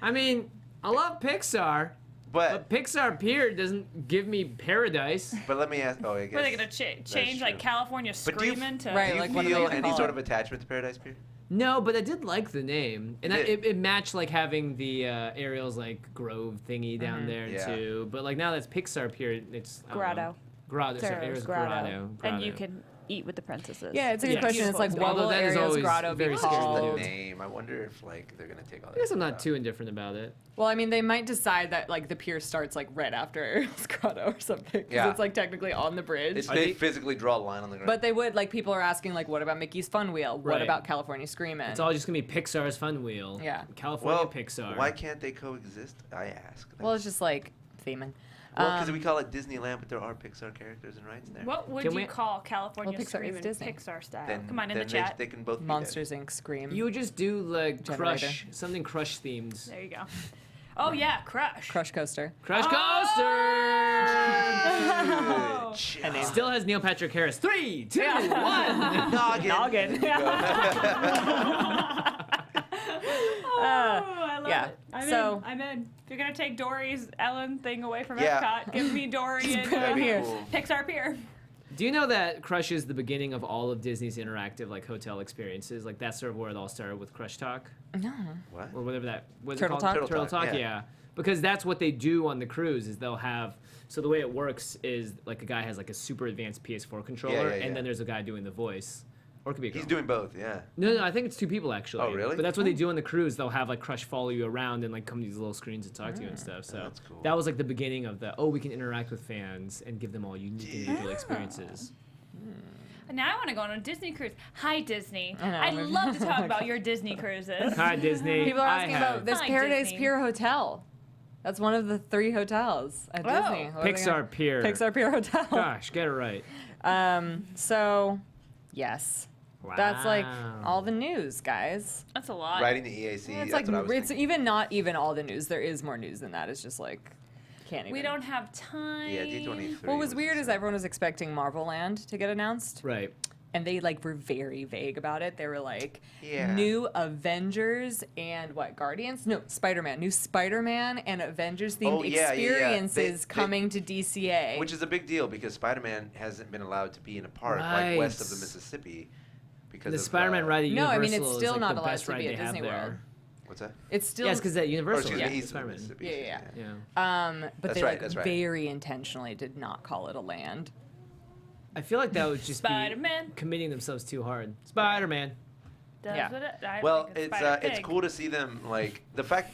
I mean, I love Pixar, but But Pixar Pier doesn't give me paradise. let me ask. Oh, I guess. Were they gonna change like true. California But do you- Screamin' to? Right. Do you like, what do they feel gonna any call sort it? of attachment to Paradise Pier? No, but I did like the name, and You did. it matched like having the Ariel's like grove thingy down there Yeah. too. But like now that's Pixar Pier, it's I don't know. Grotto. Grotto. Sorry, Sarah's Ariel's Grotto. And you can eat with the princesses. Yeah, it's a good Yeah. question. It's like, what Although will that is Ariel's always Grotto be very scary to The called? do. name. I wonder if like they're gonna take all that. I guess I'm not out. too indifferent about it. Well, I mean, they might decide that like the pier starts like right after Ariel's Grotto or something. 'Cause Yeah. it's like technically on the bridge. It's, Are they they- physically draw a line on the ground. But they would, like, people are asking, like, what about Mickey's Fun Wheel? What Right. about California Screamin'? It's all just gonna be Pixar's Fun Wheel. Yeah. California well, Pixar. why can't they coexist? I ask. Well, it's just like theming. Well, because we call it Disneyland, but there are Pixar characters and rights there. What would Can you we- call California Well, Pixar is Screamin' Disney. Pixar style? Then, Come on in the then chat. They can both be Monsters Inc. Scream. You would just do like Generator. Crush, something Crush themed. There you go. Oh yeah, Crush. Crush Coaster. Crush Oh! Coaster. Good job. Still has Neil Patrick Harris. 3, 2, 1. Noggin. Noggin. There you go. Oh, I love yeah. it. I'm So- in. I'm in. If you're gonna take Dory's Ellen thing away from Yeah. Epcot, give me Dory and put it here. Cool. Pixar Pier. Do you know that Crush is the beginning of all of Disney's interactive like hotel experiences? Like that's sort of where it all started with Crush Talk What? or whatever that was. Turtle it called? Talk? Turtle Talk, yeah. yeah. Because that's what they do on the cruise is they'll have. So the way it works is like a guy has like a super advanced PS4 controller, yeah. and then there's a guy doing the voice, or it could be a girl. He's doing both, yeah. No, I think it's 2 people actually. Oh, really? But that's what they do on the cruise. They'll have like Crush follow you around and like come to these little screens and talk to you and stuff. So That's cool. that was like the beginning of the we can interact with fans and give them all unique individual experiences. Now I want to go on a Disney cruise. Hi Disney. I know, I'd maybe- love to talk about your Disney cruises. Hi Disney. People are I asking have about this Hi, Paradise Disney. Pier Hotel. That's one of the 3 hotels at Oh. Disney. What are they Pixar gonna- Pier. Pixar Pier Hotel. Gosh, get it right. So, yes. That's like Wow. all the news, guys. That's a lot. Riding the EAC. It's that's like what I was it's thinking. even not even all the news. There is more news than that. It's just like can't even. We don't have time. Yeah, D23. What was weird is everyone was expecting Marvel Land to get announced, Right. and they like were very vague about it. They were like, Yeah. new Avengers and what Guardians? No, Spider-Man. New Spider-Man and Avengers themed Oh, yeah. experiences They- coming to DCA. Which is a big deal because Spider-Man hasn't been allowed to be in a park Right. like west of the Mississippi because The of, Spider-Man ride at No, I Universal mean, it's still is like not the allowed best to ride be at they have Disney there. World. What's that? It's still Yeah, it's because at Or Universal, excuse yeah, me, east of the Spider-Man. Mississippi. Yeah. Yeah. But That's they right, like that's right. very intentionally did not call it a land. I feel like that would just be Spider-Man. committing themselves too hard. Spider-Man. Does Yeah. what it, I Well, think it's Spider-Pig. cool to see them like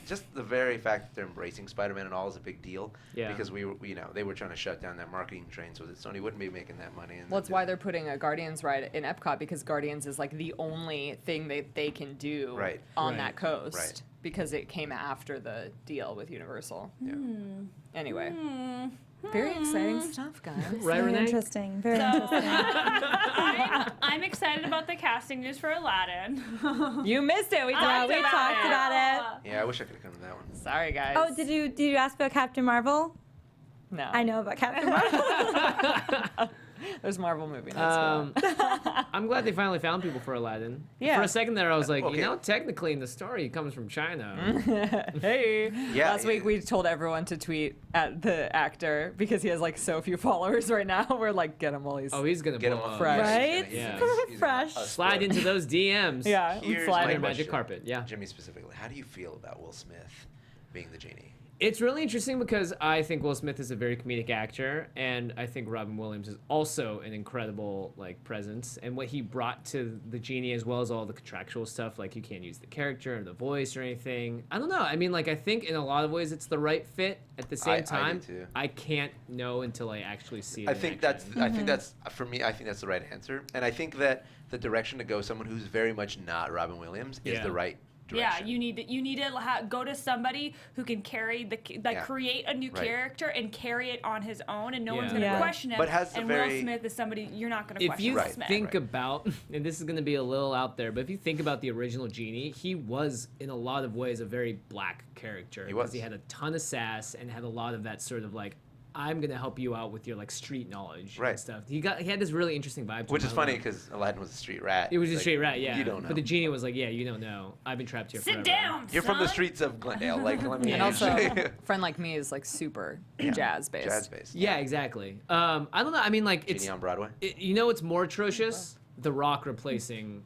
just the very fact that they're embracing Spider-Man and all is a big deal. Yeah. Because we were, they were trying to shut down that marketing train so that Sony wouldn't be making that money. And Well, it's why they're putting a Guardians ride in Epcot because Guardians is like the only thing that they can do Right. on Right. that coast. Right. because it came after the deal with Universal. Yeah. Anyway. Very exciting stuff, guys. Right, Very Renee? interesting. Very interesting. I'm excited about the casting news for Aladdin. You missed it. We talked about it. Yeah, I wish I could have come to that one. Sorry, guys. Oh, did you ask about Captain Marvel? No. I know about Captain Marvel. There's Marvel movie. I'm glad they finally found people for Aladdin. Yeah. For a second there, I was like, okay. technically in the story, he comes from China. Hey. Yeah, Last week we told everyone to tweet at the actor because he has like so few followers right now. We're like, get him while he's. Oh, he's gonna Get blow him up. Fresh. Right? Yeah. Fresh. Slide into those DMs. Yeah. Here's slide my in. Their magic question. carpet. Yeah. Jimmy specifically, how do you feel about Will Smith being the genie? It's really interesting because I think Will Smith is a very comedic actor, and I think Robin Williams is also an incredible presence. And what he brought to the genie, as well as all the contractual stuff, like you can't use the character or the voice or anything. I don't know. I mean, I think in a lot of ways it's the right fit. At the same time, do too. I can't know until I actually see it. I in think action. that's for me. I think that's the right answer, and I think that the direction to go, someone who's very much not Robin Williams, is Yeah. the right Yeah, direction. you need to go to somebody who can carry create a new Right. character and carry it on his own, and no one's Yeah. gonna Yeah. question him. But has the and very- Will Smith is somebody you're not gonna If question. you Will Right. Smith. think about, and this is going to be a little out there, but if you think about the original Genie, he was in a lot of ways a very black character. He was. He had a ton of sass and had a lot of that sort of I'm gonna help you out with your street knowledge Right. and stuff. He had this really interesting vibe to Which him. is I don't funny know. because Aladdin was a street rat. It was a Like, straight rat, yeah. You don't know. But the Genie was like, yeah, you don't know. I've been trapped here Sit forever. down. You're from the son. streets of Glendale. Let me. And also, Friend Like Me is super jazz based. jazz based. Yeah, exactly. I don't know. I mean, it's Genie on Broadway. you know what's more atrocious? The Rock replacing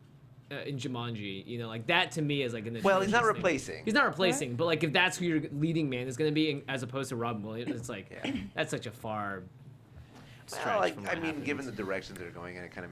in Jumanji. That to me is an Well, he's not atrocious thing. replacing. He's not replacing, but if that's who your leading man is going to be, as opposed to Robin Williams, it's that's such a far stretch. Well, from what I mean, happens. given the direction they're going in, it kind of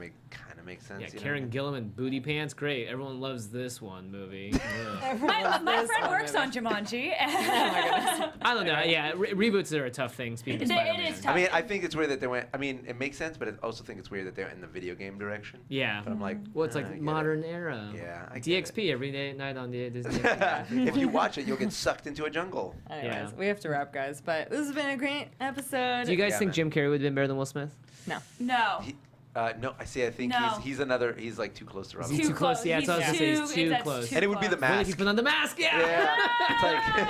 makes sense. Yeah, you know? Karen Gillan, booty pants, great. Everyone loves this one movie. Ugh. My friend works on Jumanji. I don't know. Yeah, reboots are a tough thing. Speaking of It Spider-Man. is tough. I mean, I think it's weird that they went. I mean, it makes sense, but I also think it's weird that they're in the video game direction. Yeah. But I'm like, Well, it's I get modern era. Yeah, I get DXP every night on the Disney. it. If you watch it, you'll get sucked into a jungle. Anyways, Yeah. we have to wrap, guys. But this has been a great episode. Do you guys Yeah, think man. Jim Carrey would have been better than Will Smith? No. No. No, I see. I think No. he's too close to Robin. Is he too close? Yeah, that's what I was gonna say. He's too that's close. And it would be the What if mask. he put on the mask? Yeah. Yeah, it's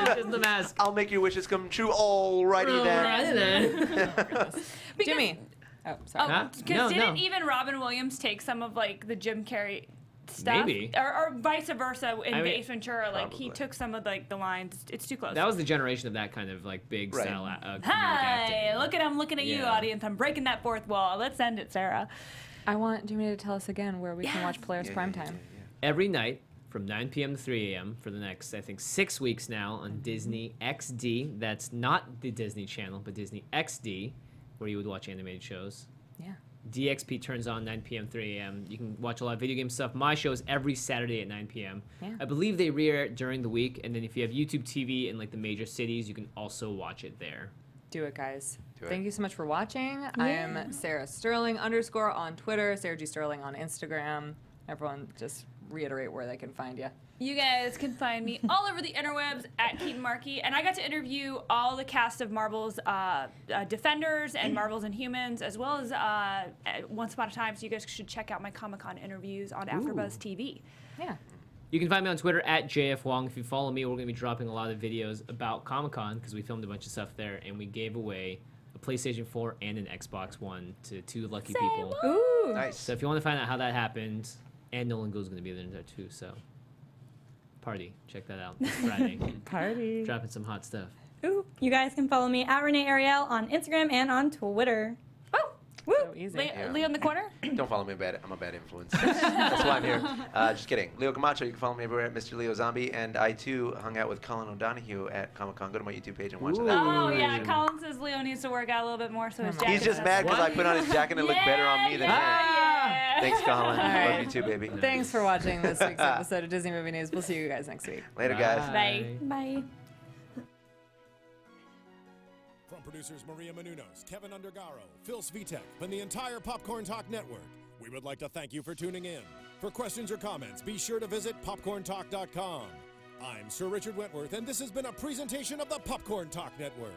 like Just the mask. I'll make your wishes come true. Alrighty then. Alrighty then. Jimmy. Oh, sorry. Huh? Because No, didn't no. even Robin Williams take some of the Jim Carrey stuff? Maybe. Or vice versa in I mean- Ace Ventura. He Probably. took some of the lines. It's too close. That was the generation of that kind of big Right. style comedic Hi, acting. look at him looking at you, Yeah. audience. I'm breaking that fourth wall. Let's end it, Sarah. I want Jimmy to tell us again where we can watch Polaris Primetime. Every night from 9 p.m. to 3 a.m. for the next, I think, 6 weeks now on Disney XD. That's not the Disney Channel, but Disney XD, where you would watch animated shows. Yeah. DXP turns on 9 p.m. 3 a.m. You can watch a lot of video game stuff. My show is every Saturday at 9 p.m. Yeah. I believe they re-air it during the week, and then if you have YouTube TV in the major cities, you can also watch it there. Do it, guys. Do it. Thank you so much for watching. I am Sarah Sterling _ on Twitter, Sarah G Sterling on Instagram. Everyone just reiterate where they can find you. You guys can find me all over the interwebs at Keetin Marchi, and I got to interview all the cast of Marvel's Defenders and Marvel's Inhumans, as well as Once Upon a Time. So you guys should check out my Comic-Con interviews on AfterBuzz TV. Yeah. You can find me on Twitter at JF Wong. If you follow me, we're going to be dropping a lot of videos about Comic-Con because we filmed a bunch of stuff there, and we gave away a PlayStation 4 and an Xbox One to 2 lucky people. Ooh. Nice. So if you want to find out how that happened, and Nolan Goo's going to be there too, so party. Check that out this Friday. Party. Dropping some hot stuff. Ooh. You guys can follow me at Renee Ariel on Instagram and on Twitter. Woo! Woo. So easy. Leo in the corner? Don't follow me. I'm a bad influence. That's why I'm here. Just kidding. Leo Camacho. You can follow me everywhere at Mr. Leo Zombie. And I, too, hung out with Colin O'Donoghue at Comic-Con. Go to my YouTube page and watch that. Oh, yeah. Colin says Leo needs to work out a little bit more, so his jacket He's just does. mad because I What? put on his jacket and it looked better on me than him. Yeah. Thanks, Colin. right. Love you too, baby. Thanks for watching this week's episode of Disney Movie News. We'll see you guys next week. Later, guys. Bye. Bye. From producers Maria Menounos, Kevin Undergaro, Phil Svitek, and the entire Popcorn Talk Network, we would like to thank you for tuning in. For questions or comments, be sure to visit popcorntalk.com. I'm Sir Richard Wentworth, and this has been a presentation of the Popcorn Talk Network.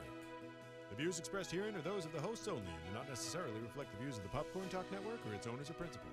The views expressed herein are those of the hosts only and do not necessarily reflect the views of the Popcorn Talk Network or its owners or principals.